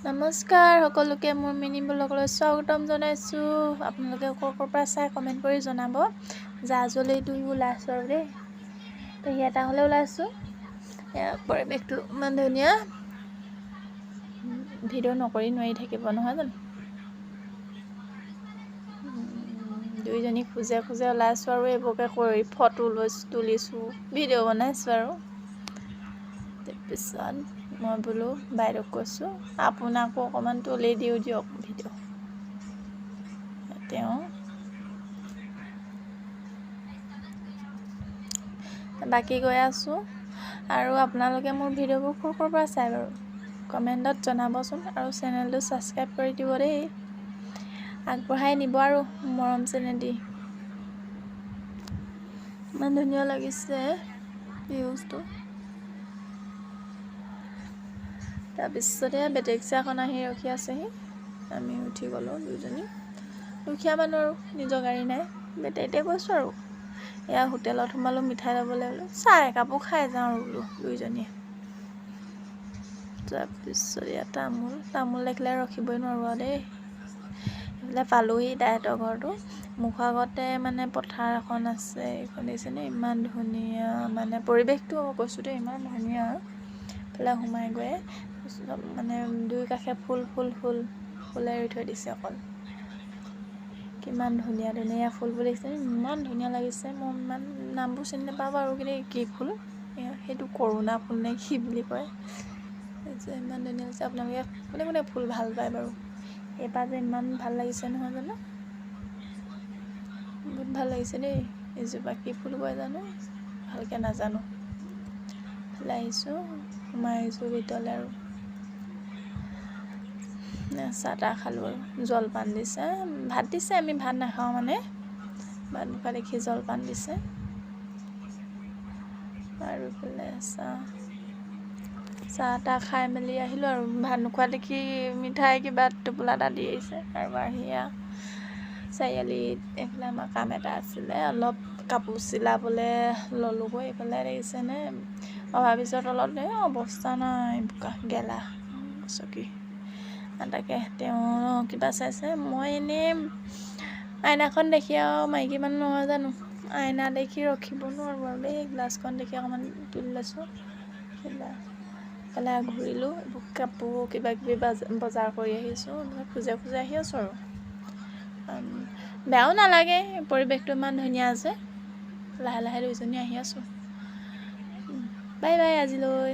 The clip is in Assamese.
নমস্কাৰ সকলোকে মোৰ মিনি ব্লগলৈ স্বাগতম জনাইছোঁ। আপোনালোকে ক'ৰ পৰা চাই কমেণ্ট কৰি জনাব। জাজলৈতো ওলাইছোঁ আৰু দেই, পেহী এটা হ'লে ওলাইছোঁ। পৰিৱেশটো ইমান ধুনীয়া, ভিডিঅ' নকৰি নোৱাৰি থাকিব নহয় জানো। দুইজনী খোজে খোজে ওলাইছোঁ আৰু এইবোৰকে কৰি ফটো তুলিছোঁ, ভিডিঅ' বনাইছোঁ আৰু তাৰপিছত মই বোলো বাইদেউক কৈছোঁ আপোনাকো অকণমান তুলি দিওঁ দিয়ক ভিডিঅ'। তেওঁ বাকী গৈ আছোঁ আৰু আপোনালোকে মোৰ ভিডিঅ'বোৰ ক'ৰ পৰা চাই বাৰু কমেণ্টত জনাবচোন আৰু চেনেলটো ছাবস্ক্ৰাইব কৰি দিব দেই, আগবঢ়াই নিব আৰু মৰম চেনেদি। ইমান ধুনীয়া লাগিছে ভিউজটো। তাৰপিছতে বেটেৰী ৰিক্সাখন আহি ৰখি আছেহি, আমি উঠি গ'লোঁ দুইজনী। দুখীয়া মানুহ আৰু নিজৰ গাড়ী নাই, বেটেৰীতে গৈছোঁ আৰু এয়া হোটেলত সোমালোঁ মিঠাই ল'বলৈ বোলো চাহ একাপো খাই যাওঁ আৰু বোলো দুইজনীয়ে। তাৰপিছত ইয়াত তামোল দেখিলে ৰখিবই নোৱাৰোঁ আৰু দেই। এইফালে পালোহি দাইহঁতৰ ঘৰটো, মুখৰ আগতে মানে পথাৰ এখন আছে, এইখন দেখিছেনে ইমান ধুনীয়া মানে পৰিৱেশটো কৈছোঁ দেই ইমান ধুনীয়া। এইফালে সোমাই গৈ মানে দুই কাষে ফুলে ৰুই থৈ দিছে অকল। কিমান ধুনীয়া ধুনীয়া ফুলবোৰ দেখিছে, ইমান ধুনীয়া লাগিছে। মই ইমান নামবোৰ চিনি নাপাওঁ বাৰু, কিন্তু কি ফুল সেইটো কৰোণা ফুল নে কি বুলি কয় যে ইমান ধুনীয়া লাগিছে। আপোনালোকে কোনে কোনে ফুল ভাল পায় বাৰু, এইবাৰ যে ইমান ভাল লাগিছে নহয় জানো, বহুত ভাল লাগিছে দেই। এজোপা কি ফুল কয় জানো, ভালকৈ নাজানো। এইফালে আহিছোঁ, সোমাই আহিছোঁ ভিতৰলৈ আৰু চাহ তাহ খালোঁ আৰু জলপান দিছে, ভাত দিছে, আমি ভাত নাখাওঁ মানে, ভাত নোখোৱা দেখি জলপান দিছে আৰু এইফালে চাহ তাহ খাই মেলি আহিলোঁ আৰু ভাত নোখোৱা দেখি মিঠাই কিবা টোপোলা এটা দি আহিছে। আৰু আহি চাৰিআলিত এইফালে আমাৰ কাম এটা আছিলে, অলপ কাপোৰ চিলাবলৈ ল'লোঁগৈ। এইফালে দেখিছেনে অভাৰব্ৰিজৰ তলত অৱস্থা নাই, বোকা গেলা চকী। তাকে তেওঁ কিবা চাইছে, মই এনেই আইনাখন দেখি আৰু মাইকী মানুহ নহয় জানো, আইনা দেখি ৰখিব নোৱাৰোঁ আৰু দেই, গ্লাছখন দেখি অকণমান তুলি লৈছোঁ। এইফালে ঘূৰিলোঁ, এইবোৰ কাপোৰ কিবা কিবি বজাৰ কৰি আহিছোঁ, খোজে খোজে আহি আছোঁ আৰু বেয়াও নালাগে, পৰিৱেশটো ইমান ধুনীয়া আছে। লাহে লাহে দুইজনী আহি আছোঁ। বাই বাই আজিলৈ।